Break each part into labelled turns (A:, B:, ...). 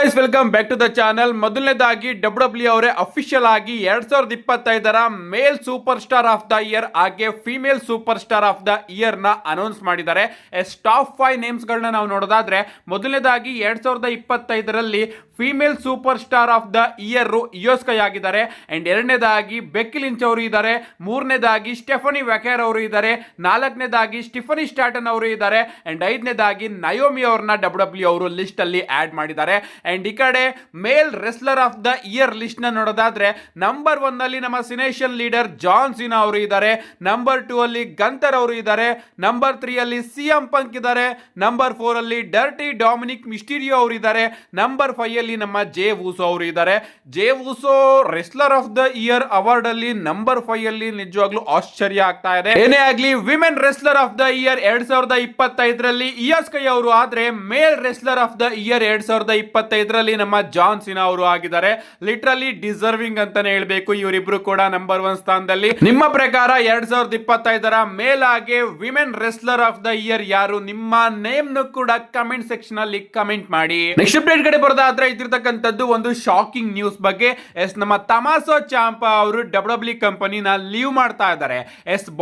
A: Guys, welcome back to the channel. ಮೊದಲನೇದಾಗಿ W ಅವರೇ official ಆಗಿ 2025ರ male super star of the year ಹಾಗೆ female super star of the year ನ announce ಮಾಡಿದ್ದಾರೆ. ಟಾಪ್ 5 ನೇಮ್ಸ್ ಗಳನ್ನ ನಾವು ನೋಡೋದಾದ್ರೆ, ಮೊದಲನೇದಾಗಿ 2025ರಲ್ಲಿ female super star of the year Iyo Sky ಆಗಿದ್ದಾರೆ. ಅಂಡ್ ಎರಡನೇದಾಗಿ ಬೆಕ್ಕಿ ಲಿಂಚ್ ಅವರು ಇದ್ದಾರೆ. ಮೂರನೇದಾಗಿ ಸ್ಟೆಫನಿ ವ್ಯಾಕೇರ್ ಅವರು ಇದ್ದಾರೆ. ನಾಲ್ಕನೇದಾಗಿ ಸ್ಟಿಫನಿ ಸ್ಟಾಟನ್ ಅವರು ಇದ್ದಾರೆ. ಅಂಡ್ ಐದನೇದಾಗಿ ನಯೋಮಿ ಅವ್ರನ್ನ ಡಬ್ಲ್ಯೂ ಅವರು ಲಿಸ್ಟ್ ಅಲ್ಲಿ ಆಡ್ ಮಾಡಿದ್ದಾರೆ. ಅಂಡ್ ಈ ಕಡೆ male wrestler of the year list ನ ನೋಡೋದಾದ್ರೆ, ನಂಬರ್ 1 ನಲ್ಲಿ ನಮ್ಮ ಸಿನೇಷನ್ ಲೀಡರ್ ಜಾನ್ ಸಿನಾ ಅವರು ಇದ್ದಾರೆ. ನಂಬರ್ 2 ಅಲ್ಲಿ ಗಂತರ್ ಅವರು ಇದ್ದಾರೆ. ನಂಬರ್ 3 ಅಲ್ಲಿ ಸಿಎಂ ಪಂಕ್ ಇದ್ದಾರೆ. ನಂಬರ್ 4 ಅಲ್ಲಿ ಡರ್ಟಿ ಡೊಮಿನಿಕ್ ಮಿಸ್ಟೀರಿಯೋ ಅವರು ಇದ್ದಾರೆ. ನಂಬರ್ 5 ಅಲ್ಲಿ ನಮ್ಮ ಜೇ ವುಸೋ ಅವರು ಇದ್ದಾರೆ. Jey Uso wrestler of the year award ಅಲ್ಲಿ ನಂಬರ್ 5 ಅಲ್ಲಿ ನಿಜವಾಗ್ಲೂ ಆಶ್ಚರ್ಯ ಆಗ್ತಾ ಇದೆ. ಏನೇ ಆಗ್ಲಿ, women wrestler of the year 2025ರಲ್ಲಿ ಇಯೋಸ್ಕೈ ಅವರು ಆದ್ರೆ, male wrestler of the year 2025ರಲ್ಲಿ ನಮ್ಮ ಜಾನ್ ಸಿನಾ ಅವರು ಆಗಿದ್ದಾರೆ. ಲಿಟರಲಿ ಡಿಸರ್ವಿಂಗ್ ಅಂತಾನೆ ಹೇಳ್ಬೇಕು. ಇವರಿಬ್ರು ಕೂಡ ನಂಬರ್ 1 ಸ್ಥಾನದಲ್ಲಿ. ನಿಮ್ಮ ಪ್ರಕಾರ 2025ರ ಮೇಲ್ ಹಾಗೆ women wrestler of the year ಯಾರು? ನಿಮ್ಮ ನೇಮ್ ನು ಕೂಡ ಕಮೆಂಟ್ ಸೆಕ್ಷನ್ ಅಲ್ಲಿ ಕಮೆಂಟ್ ಮಾಡಿ. ನೆಕ್ಸ್ಟ್ ಅಪ್ಡೇಟ್ ಕಡೆ ಬರೋದಾದ್ರೆ, ಇದಿರ್ತಕ್ಕಂಥದ್ದು ಒಂದು ಶಾಕಿಂಗ್ ನ್ಯೂಸ್ ಬಗ್ಗೆ. ನಮ್ಮ ತಮಾಸೋ ಚಾಂಪಾ ಅವರು ಡಬ್ಲ್ಯೂ ಕಂಪನಿನ ಲೀವ್ ಮಾಡ್ತಾ ಇದ್ದಾರೆ.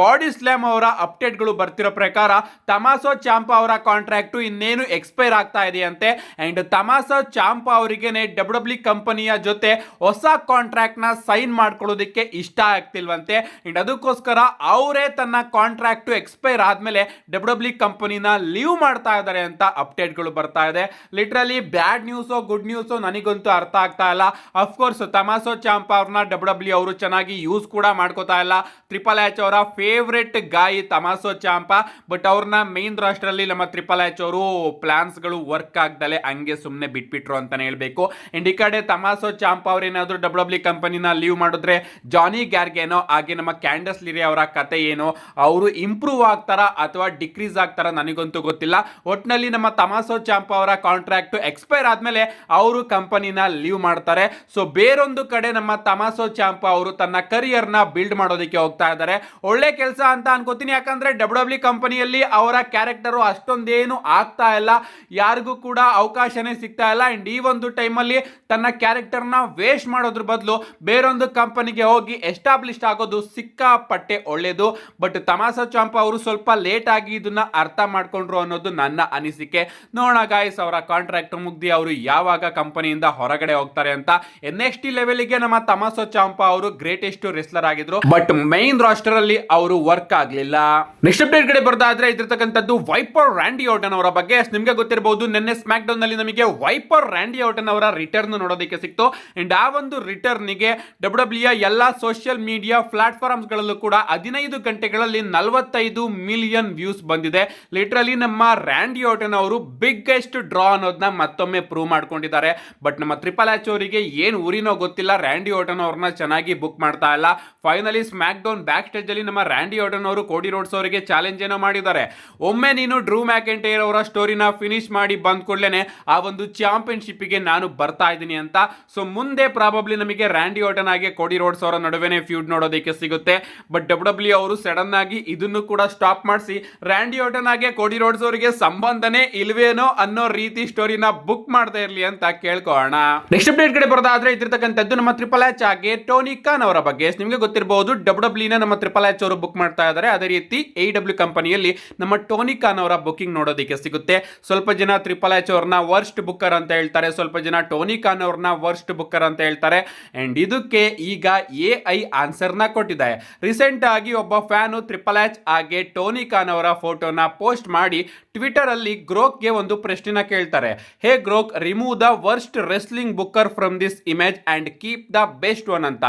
A: ಬಾಡಿ ಸ್ಲಾಮ್ ಅವರ ಅಪ್ಡೇಟ್ ಗಳು ಬರ್ತಿರೋ ಪ್ರಕಾರ, ತಮಾಸೋ ಚಾಂಪಾ ಅವರ ಕಾಂಟ್ರಾಕ್ಟ್ ಇನ್ನೇನು ಎಕ್ಸ್ಪೈರ್ ಆಗ್ತಾ ಇದೆಯಂತೆ. ಅಂಡ್ ತಮಾಸೋ ಚಾಂಪಾ ಅವರಿಗೇನೆ ಡಬ್ಲ್ಯೂ ಕಂಪನಿಯ ಜೊತೆ ಹೊಸ ಕಾಂಟ್ರಾಕ್ಟ್ ನ ಸೈನ್ ಮಾಡ್ಕೊಳ್ಳೋದಕ್ಕೆ ಇಷ್ಟ ಆಗ್ತಿಲ್ವಂತೆ. ಅಂಡ್ ಅದಕ್ಕೋಸ್ಕರ ಅವರೇ ತನ್ನ ಕಾಂಟ್ರಾಕ್ಟ್ ಎಕ್ಸ್ಪೈರ್ ಆದ್ಮೇಲೆ ಡಬ್ಲ್ಯೂ ಕಂಪನಿನ ಲೀವ್ ಮಾಡ್ತಾ ಇದ್ದಾರೆ ಅಂತ ಅಪ್ಡೇಟ್ ಗಳು ಬರ್ತಾ ಇದೆ. Literally bad news good news ನನಗಂತೂ ಅರ್ಥ ಆಗ್ತಾ ಇಲ್ಲ. ಅಫ್ಕೋರ್ಸ್ ತಮಾಸೋ ಚಾಂಪಾ ಅವ್ರನ್ನ ಡಬ್ಲ್ಯೂ ಅವರು ಚೆನ್ನಾಗಿ ಯೂಸ್ ಕೂಡ ಮಾಡ್ಕೋತಾ ಇಲ್ಲ. ಟ್ರಿಪಲ್ ಎಚ್ ಅವರ ಫೇವ್ರೆಟ್ ಗಾಯಿ ತಮಾಸೋ ಚಾಂಪಾ. ಬಟ್ ಅವ್ರನ್ನ ಮೇನ್ ರಾಸ್ಟರ್ ಅಲ್ಲಿ ನಮ್ಮ ಟ್ರಿಪಲ್ ಎಚ್ ಅವರು ಪ್ಲಾನ್ಸ್ ಗಳು ವರ್ಕ್ ಆಗ್ದಲೆ ಹಂಗೆ ಸುಮ್ಮನೆ ಬಿಟ್ಬಿಟ್ರು ಅಂತಾನೆ ಹೇಳ್ಬೇಕು. ಅಂಡ್ ಈ ಕಡೆ ತಮಾಸೋ ಚಾಂಪಾ ಅವ್ರೇನಾದ್ರು ಡಬ್ಲ್ಯೂ ಕಂಪನಿನ ಲೀವ್ ಮಾಡಿದ್ರೆ, ಜಾನಿ ಗ್ಯಾರ್ಗೆನೋ ಹಾಗೆ ನಮ್ಮ ಕ್ಯಾಂಡಸ್ ಲಿರಿ ಅವರ ಕತೆ ಏನೋ, ಅವರು ಇಂಪ್ರೂವ್ ಆಗ್ತಾರ ಅಥವಾ ಡಿಕ್ರೀಸ್ ಆಗ್ತಾರ ನನಗಂತೂ ಗೊತ್ತಿಲ್ಲ. ಒಟ್ನಲ್ಲಿ ನಮ್ಮ ತಮಾಸೋ ಚಾಂಪಾ ಅವರ ಕಾಂಟ್ರಾಕ್ಟ್ ಎಕ್ಸ್ಪೈರ್ ಆದ್ಮೇಲೆ ಅವರು ಕಂಪನಿನ ಲೀವ್ ಮಾಡ್ತಾರೆ. ಸೊ ಬೇರೊಂದು ಕಡೆ ನಮ್ಮ ತಮಾಸೋ ಚಾಂಪಾ ಅವರು ತನ್ನ ಕರಿಯರ್ ನ ಬಿಲ್ಡ್ ಮಾಡೋದಕ್ಕೆ ಹೋಗ್ತಾ ಇದ್ದಾರೆ. ಒಳ್ಳೆ ಕೆಲಸ ಅಂತ ಅನ್ಕೋತೀನಿ. ಯಾಕಂದ್ರೆ ಡಬ್ಲ್ಯೂ ಕಂಪನಿಯಲ್ಲಿ ಅವರ ಕ್ಯಾರೆಕ್ಟರ್ ಅಷ್ಟೊಂದೇನು ಆಗ್ತಾ ಇಲ್ಲ, ಯಾರಿಗೂ ಕೂಡ ಅವಕಾಶನೇ ಸಿಗ್ತಾ ಇಲ್ಲ. ಅಂಡ್ ಈ ಒಂದು ಟೈಮಲ್ಲಿ ತನ್ನ ಕ್ಯಾರೆಕ್ಟರ್ ನ ವೇಸ್ಟ್ ಮಾಡೋದ್ರ ಬದಲು ಬೇರೊಂದು ಕಂಪನಿಗೆ ಹೋಗಿ ಎಸ್ಟಾಬ್ಲಿಷ್ ಆಗೋದು ಸಿಕ್ಕಾಪಟ್ಟೆ ಒಳ್ಳೇದು. ಬಟ್ ತಮಾಸೋ ಚಾಂಪಾ ಅವರು ಸ್ವಲ್ಪ ಲೇಟ್ ಆಗಿ ಇದನ್ನ ಅರ್ಥ ಮಾಡ್ಕೊಂಡ್ರು ಅನ್ನೋದು ನನ್ನ ಅನಿಸಿಕೆ. ನೋಡೋಣ ಗಾಯ್ಸ್, ಅವರ ಕಾಂಟ್ರಾಕ್ಟ್ ಮುಗ್ದಿ ಅವರು ಯಾವಾಗ ಕಂಪನಿಯಿಂದ ಹೊರಗಡೆ ಹೋಗ್ತಾರೆ ಅಂತ. NXT ಲೆವೆಲ್ಗೆ ನಮ್ಮ ತಮಾಸೋ ಚಾಂಪಾ ಅವರು ಗ್ರೇಟೆಸ್ಟ್ ರೆಸ್ಲರ್ ಆಗಿದ್ರು, ಬಟ್ ಮೈನ್ ರಾಸ್ಟರ್ ಅಲ್ಲಿ ಅವರು ವರ್ಕ್ ಆಗ್ಲಿಲ್ಲ. ನೆಕ್ಸ್ಟ್ ಅಪ್ಡೇಟ್ ಕಡೆ ಬರ್ದಾದ್ರೆ, ಇದ್ರತಕ್ಕಂಥದ್ದು ವೈಪರ್ ರ್ಯಾಂಡಿ ಆರ್ಟನ್ ಅವರ ಬಗ್ಗೆ. ನಿಮ್ಗೆ ಗೊತ್ತಿರಬಹುದು, ನಿನ್ನೆ ಸ್ಮ್ಯಾಕ್ ಡೌನ್ ನಲ್ಲಿ ನಮಗೆ ವೈಪರ್ ರ್ಯಾಂಡಿ ಆರ್ಟನ್ ಅವರ ರಿಟರ್ನ್ ನೋಡೋದಕ್ಕೆ ಸಿಕ್ತು. ಅಂಡ್ ಆ ಒಂದು ರಿಟರ್ನ್ ಗೆ ಡಬ್ಲ್ಯೂ ಎಲ್ಲಾ ಸೋಷಿಯಲ್ ಮೀಡಿಯಾ ಪ್ಲಾಟ್ಫಾರ್ಮ್ಸ್ ಗಳಲ್ಲೂ ಕೂಡ 15 ಗಂಟೆಗಳಲ್ಲಿ 45 ಮಿಲಿಯನ್ ವ್ಯೂಸ್ ಬಂದಿದೆ. ಲಿಟರಲಿ ನಮ್ಮ ರ್ಯಾಂಡಿ ಆರ್ಟನ್ ಅವರು ಬಿಗ್ಗೆಸ್ಟ್ ಡ್ರಾ ಅನ್ನೋದನ್ನ ಮತ್ತೊಮ್ಮೆ ಪ್ರೂವ್ ಮಾಡ್ಕೊಂಡಿದ್ದಾರೆ. ಬಟ್ ನಮ್ಮ ಟ್ರಿಪಲ್ ಎಚ್ ಅವರಿಗೆ ಏನ್ ಊರಿನೋ ಗೊತ್ತಿಲ್ಲ, ರ್ಯಾಂಡಿ ಆರ್ಟನ್ ಅವ್ರನ್ನ ಚೆನ್ನಾಗಿ ಬುಕ್ ಮಾಡ್ತಾ ಇಲ್ಲ. Finally smack down back stage ಅಲ್ಲಿ ನಮ್ಮ ರ್ಯಾಂಡಿ ಆರ್ಟನ್ ಅವರು ಕೋಡಿ ರೋಡ್ಸ್ ಅವರಿಗೆ ಚಾಲೆಂಜ್ ಏನೋ ಮಾಡಿದ್ದಾರೆ. ಒಮ್ಮೆ ನೀನು ಡ್ರೂ ಮ್ಯಾಕೆಂಟೈರ್ ಅವರ ಸ್ಟೋರಿನ ಫಿನಿಶ್ ಮಾಡಿ ಬಂದ್ ಕೂಡಲೇ ಆ ಒಂದು ಚಾಂಪಿಯನ್ಶಿಪ್ ಗೆ ನಾನು ಬರ್ತಾ ಇದ್ದೀನಿ ಅಂತ. ಸೊ ಮುಂದೆ ಪ್ರಾಬಬ್ಲಿ ನಮಗೆ ರ್ಯಾಂಡಿ ಆರ್ಟನ್ ಆಗಿ ಕೋಡಿ ರೋಡ್ಸ್ ಅವರ ನಡುವೆನೆ ಫ್ಯೂಡ್ ನೋಡೋದಕ್ಕೆ ಸಿಗುತ್ತೆ. ಬಟ್ ಡಬ್ಲ್ಯೂ ಅವರು ಸಡನ್ ಆಗಿ ಇದನ್ನು ಕೂಡ ಸ್ಟಾಪ್ ಮಾಡಿಸಿ ರ್ಯಾಂಡಿ ಆರ್ಟನ್ ಆಗಿ ಕೋಡಿ ರೋಡ್ಸ್ ಅವರಿಗೆ ಸಂಬಂಧನೇ ಇಲ್ವೇನೋ ಅನ್ನೋ ರೀತಿ ಸ್ಟೋರಿನ ಬುಕ್ ಮಾಡ್ತಾ ಇರ್ಲಿ ಅಂತ ಕೇಳ್ಕೋಣ. ನೆಕ್ಸ್ಟ್ ಅಪ್ಡೇಟ್ ಕಡೆ ಬರೋದಾದ್ರೆ, ಇದ್ದಿರ್ತಕ್ಕಂಥದ್ದು ನಮ್ಮ ಟ್ರಿಪಲ್ ಎಚ್ ಆಗಿ ಟೋನಿ ಖಾನ್ ಅವರ ಬಗ್ಗೆ. ನಿಮಗೆ ಗೊತ್ತಿರಬಹುದು, ಡಬ್ಲ್ಯೂ ನಮ್ಮ ಟ್ರಿಪಲ್ ಎಚ್ ಅವರು ಬುಕ್ ಮಾಡ್ತಾ ಇದ್ದಾರೆ. ಅದೇ ರೀತಿ AEW ಕಂಪನಿಯಲ್ಲಿ ನಮ್ಮ ಟೋನಿ ಖಾನ್ ಅವರ ಬುಕಿಂಗ್ ನೋಡೋದಕ್ಕೆ ಸಿಗುತ್ತೆ. ಸ್ವಲ್ಪ ಜನ ಟ್ರಿಪಲ್ ಎಚ್ ಅವ್ರನ್ನ ವರ್ಸ್ಟ್ ಬುಕ್ಕರ್ ಅಂತ ಹೇಳ್ತಾರೆ, ಸ್ವಲ್ಪ ಜನ ಟೋನಿ ಖಾನ್ ಅವ್ರನ್ನ ವರ್ಸ್ಟ್ ಬುಕ್ಕರ್ ಅಂತ ಹೇಳ್ತಾರೆ. ಅಂಡ್ ಇದಕ್ಕೆ ಈಗ AI ಆನ್ಸರ್ ನ ಕೊಟ್ಟಿದೆ. ರೀಸೆಂಟ್ ಆಗಿ ಒಬ್ಬ ಫ್ಯಾನ್ ಟ್ರಿಪಲ್ ಎಚ್ ಹಾಗೆ ಟೋನಿ ಖಾನ್ ಅವರ ಫೋಟೋನ ಪೋಸ್ಟ್ ಮಾಡಿ ಟ್ವಿಟರ್ ಅಲ್ಲಿ ಗ್ರೋಕ್ಗೆ ಒಂದು ಪ್ರಶ್ನೆನ ಕೇಳ್ತಾರೆ. Hey Grok, remove the worst wrestling booker from this image and keep the best one ಅಂತ.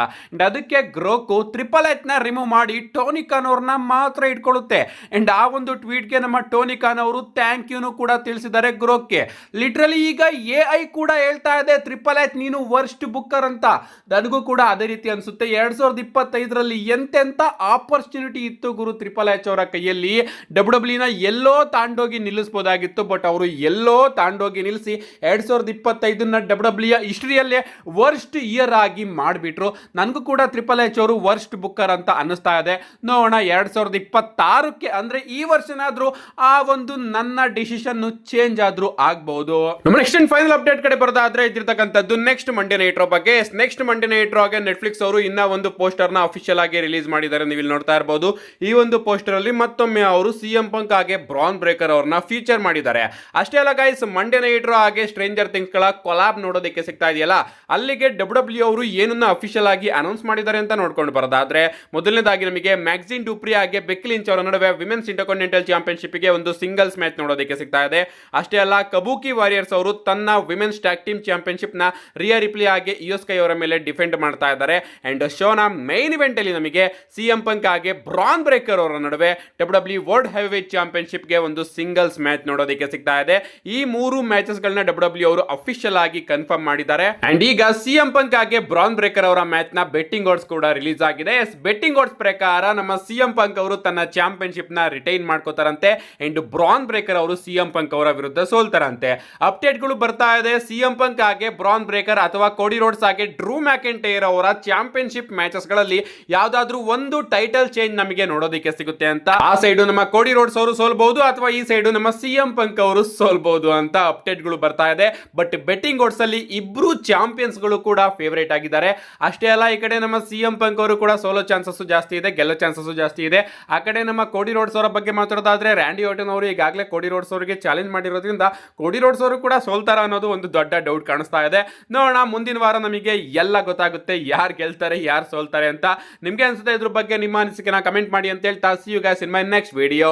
A: ಅದಕ್ಕೆ ಗ್ರೋಕ್ ಟ್ರಿಪಲ್ ಎಚ್ ನ ರಿಮೂವ್ ಮಾಡಿ ಟೋನಿ ಖಾನ್ ಅವ್ರನ್ನ ಮಾತ್ರ ಇಟ್ಕೊಳ್ಳುತ್ತೆ. ಅಂಡ್ ಆ ಒಂದು ಟ್ವೀಟ್ಗೆ ನಮ್ಮ ಟೋನಿ ಖಾನ್ ಅವರು ಥ್ಯಾಂಕ್ ಯೂನು ಕೂಡ ತಿಳಿಸಿದ್ದಾರೆ ಗ್ರೋಕ್ಗೆ. ಲಿಟ್ರಲಿ ಈಗ AI ಕೂಡ ಹೇಳ್ತಾ ಇದೆ ಟ್ರಿಪಲ್ ಎಚ್ ನೀನು ವರ್ಸ್ಟ್ ಬುಕ್ಕರ್ ಅಂತ. ನನಗೂ ಕೂಡ ಅದೇ ರೀತಿ ಅನ್ಸುತ್ತೆ. 2025ರಲ್ಲಿ ಎಂತೆಂತ ಆಪರ್ಚುನಿಟಿ ಇತ್ತು ಗುರು ಟ್ರಿಪಲ್ ಎಚ್ ಅವರ ಕೈಯಲ್ಲಿ. ಡಬ್ಲ್ಯೂ ನ ಎಲ್ಲೋ ತಾಂಡೋಗಿ ನಿಲ್ಲಿಸಬಹುದಾಗಿತ್ತು, ಬಟ್ ಅವರು ಎಲ್ಲೋ ತಾಂಡೋಗಿ ನಿಲ್ಲಿಸಿ 2025ನ ಡಬ್ಲ್ಯೂ ಹಿಸ್ಟರಿಯಲ್ಲೇ ವರ್ಸ್ಟ್ ಇಯರ್ ಆಗಿ ಮಾಡಿಬಿಟ್ರು. ನನಗೂ ಕೂಡ ಟ್ರಿಪಲ್ ಎಚ್ ಅವರು ವರ್ಸ್ಟ್ ಬುಕ್ಕರ್ ಅಂತ ಅನ್ನಿಸ್ತಾ ಇದೆ. ನೋಡೋಣ 2026ಕ್ಕೆ ಅಂದ್ರೆ ಈ ವರ್ಷನಾದ್ರೂ ಆ ಒಂದು ನನ್ನ ಡಿಸಿಷನ್ ಚೇಂಜ್ ಆದ್ರೂ ಆಗಬಹುದು. ನಮ್ಮ ನೆಕ್ಸ್ಟ್ ಅಂಡ್ ಫೈನಲ್ ಅಪ್ಡೇಟ್ ಕಡೆ ಬರೋದಾದ್ರೆ ಇದಿರ್ತಕ್ಕಂಥದ್ದು ನೆಕ್ಸ್ಟ್ ಮಂಡೇ ನೈಟ್ ರಾ ಬಗ್ಗೆ. ನೆಕ್ಸ್ಟ್ ಮಂಡೇ ನೈಟ್ ರಾ ಗೆ ನೆಟ್ಫ್ಲಿಕ್ಸ್ ಅವರು ಇನ್ನ ಒಂದು ಪೋಸ್ಟರ್ ನ ಅಫಿಷಿಯಲ್ ಆಗಿ ರಿಲೀಸ್ ಮಾಡಿದ್ದಾರೆ. ನೀವು ಇಲ್ಲಿ ನೋಡ್ತಾ ಇರಬಹುದು. ಈ ಒಂದು ಪೋಸ್ಟರ್ ಅಲ್ಲಿ ಮತ್ತೊಮ್ಮೆ ಅವರು ಸಿಎಂ ಪಂಕ್ ಹಾಗೆ ಬ್ರಾನ್ ಬ್ರೇಕರ್ ಅವ್ರನ್ನ ಫೀಚರ್ ಮಾಡಿದ್ದಾರೆ. ಅಷ್ಟೇ ಅಲ್ಲ ಗೈಸ್, ಮಂಡೇ ನೈಟ್ ರಾ ಹಾಗೆ ಸ್ಟ್ರೇಂಜರ್ ಥಿಂಗ್ಸ್ ಗಳ ಕೊಲಾಬ್ ನೋಡೋದಕ್ಕೆ ಸಿಗ್ತಾ ಇದೆಯಲ್ಲ, ಅಲ್ಲಿಗೆ ಡಬ್ಲ್ಯೂ ಅವರು ಏನನ್ನ ಅಫಿಷಿಯಲ್ ಆಗಿ ಅನೌನ್ಸ್ ಮಾಡಿದ್ದಾರೆ ಅಂತ ನೋಡ್ಕೊಂಡು ಬರೋದಾದ್ರೆ, ಮೊದಲನೇದಾಗಿ ನಮಗೆ ಮ್ಯಾಕ್ಸಿನ್ ಡುಪ್ರಿ ಹಾಗೆ ಬೆಕ್ಕಿ ಲಿಂಚ್ ಅವರ ನಡುವೆ ವಿಮೆನ್ಸ್ ಇಂಟರ್ಕಾಂಟಿನೆಂಟಲ್ ಚಾಂಪಿಯನ್ಶಿಪ್ ಗೆ ಒಂದು ಸಿಂಗಲ್ಸ್ ಮ್ಯಾಚ್ ನೋಡೋದಕ್ಕೆ ಸಿಗ್ತಾ ಇದೆ. ಅಷ್ಟೇ ಅಲ್ಲ, ಕಬೂಕಿ ವಾರಿಯರ್ಸ್ ಅವರು ತನ್ನ ವಿಮೆನ್ಸ್ ಟ್ಯಾಗ್ ಟೀಮ್ ಚಾಂಪಿಯನ್ಶಿಪ್ ನ ರಿಯಾ ರಿಪ್ಲಿ ಹಾಗೆ ಇಯೋಸ್ಕೈ ಅವರ ಮೇಲೆ ಡಿಫೆಂಡ್ ಮಾಡ್ತಾ ಇದ್ದಾರೆ. ಅಂಡ್ ಶೋನ ಮೈನ್ ಇವೆಂಟ್ ಅಲ್ಲಿ ನಮಗೆ ಸಿಎಂ ಪಂಕ್ ಹಾಗೆ ಬ್ರಾನ್ ಬ್ರೇಕರ್ ಅವರ ನಡುವೆ ಡಬ್ಲ್ಯೂ ವರ್ಲ್ಡ್ ಹೆವಿವೇಟ್ ಚಾಂಪಿಯನ್ಶಿಪ್ ಗೆ ಒಂದು ಸಿಂಗಲ್ಸ್ ಮ್ಯಾಚ್ ನೋಡೋದಕ್ಕೆ ಸಿಗ್ತಾ ಇದೆ. ಈ ಮೂರು ಮ್ಯಾಚಸ್ ಗಳನ್ನ ಡಬ್ಲ್ಯೂ ಅವರು ಅಫಿಷಿಯಲ್ ಆಗಿ ಕನ್ಫರ್ಮ್ ಮಾಡಿದ್ದಾರೆ. ಅಂಡ್ ಈಗ ಸಿಎಂ ಪಂಕ್ ಹಾಗೆ ಬ್ರಾನ್ ಬ್ರೇಕರ್ ಅವರ ಮ್ಯಾಚ್ ನ ಬೆಟ್ಟಿಂಗ್ ಆಡ್ಸ್ ಕೂಡ ರಿಲೀಸ್ ಆಗಿದೆ. ಬೆಟ್ಟಿಂಗ್ ಆಡ್ಸ್ ಪ್ರಕಾರ ನಮ್ಮ ಸಿಎಂ ಪಂಕ್ ಅವರು ತನ್ನ ಚಾಂಪಿಯನ್ಶಿಪ್ ನ ರಿಟೈನ್ ಮಾಡ್ಕೋತಾರಂತೆ. ಅಂಡ್ ಬ್ರಾನ್ ಬ್ರೇಕರ್ ಅವರು ಸಿಎಂ ಪಂಕ್ ಅವರ ವಿರುದ್ಧ ಸೋಲ್ತಾರಂತೆ. ಅಪ್ಡೇಟ್ ಗಳು ಬರ್ತಾ ಇದೆ. ಸಿಎಂ ಪಂಕ್ ಹಾಗೆ ಬ್ರಾನ್ ಬ್ರೇಕರ್ ಅಥವಾ ಕೋಡಿ ರೋಡ್ಸ್ ಹಾಗೆ ಡ್ರೂ ಮ್ಯಾಕೆಂಟೈರ್ ಅವರ ಚಾಂಪಿಯನ್ಶಿಪ್ ಮ್ಯಾಚಸ್ ಗಳಲ್ಲಿ ಯಾವ್ದಾದ್ರೂ ಒಂದು ಟೈಟಲ್ ಚೇಂಜ್ ನಮಗೆ ನೋಡೋದಕ್ಕೆ ಸಿಗುತ್ತೆ ಅಂತ. ಆ ಸೈಡ್ ನಮ್ಮ ಕೋಡಿ ರೋಡ್ಸ್ ಅವರು ಸೋಲ್ಬಹುದು ಅಥವಾ ಈ ಸೈಡ್ ನಮ್ಮ ಸಿಎಂ ಪಂಕ್ ಅವರು ಸೋಲ್ಬಹುದು ಅಂತ ಅಪ್ಡೇಟ್ ಗಳು ಬರ್ತಾ ಇದೆ. ಬಟ್ ಬೆಟ್ಟಿಂಗ್ ಓಡ್ಸ್ ಅಲ್ಲಿ ಇಬ್ರು ಚಾಂಪಿಯನ್ಸ್ ಗಳು ಕೂಡ ಫೇವರೇಟ್ ಆಗಿದ್ದಾರೆ. ಅಷ್ಟೇ ಅಲ್ಲ, ಈ ಕಡೆ ನಮ್ಮ ಸಿಎಂ ಪಂಕ್ ಅವರು ಕೂಡ ಸೋಲೋ ಚಾನ್ಸಸ್ ಜಾಸ್ತಿ ಇದೆ, ಗೆಲ್ಲೋ ಚಾನ್ಸಸ್ ಜಾಸ್ತಿ ಇದೆ. ಆ ಕಡೆ ನಮ್ಮ ಕೋಡಿ ರೋಡ್ಸ್ ಅವರ ಬಗ್ಗೆ ಮಾತಾಡೋದಾದ್ರೆ, ರ್ಯಾಂಡಿ ಆರ್ಟನ್ ಅವರು ಈಗಾಗಲೇ ಕೋಡಿ ರೋಡ್ಸ್ ಅವರಿಗೆ ಚಾಲೆಂಜ್ ಮಾಡಿರೋದ್ರಿಂದ ಕೋಡಿ ರೋಡ್ಸ್ ಅವರು ಕೂಡ ಸೋಲ್ತಾರ ಅನ್ನೋದು ಒಂದು ದೊಡ್ಡ ಡೌಟ್ ಕಾಣಿಸ್ತಾ ಇದೆ. ನೋಡೋಣ, ಮುಂದಿನ ವಾರ ನಮಗೆ ಎಲ್ಲ ಗೊತ್ತಾಗುತ್ತೆ, ಯಾರು ಗೆಲ್ತಾರೆ ಯಾರು ಸೋಲ್ತಾರೆ ಅಂತ. ನಿಮ್ಗೆ ಅನ್ಸುತ್ತೆ ಇದ್ರ ಬಗ್ಗೆ ನಿಮ್ಮ ಅನಿಸಿಕೆನ ಕಮೆಂಟ್ ಮಾಡಿ ಅಂತ ಹೇಳ್ತಾ, see you guys in my next video.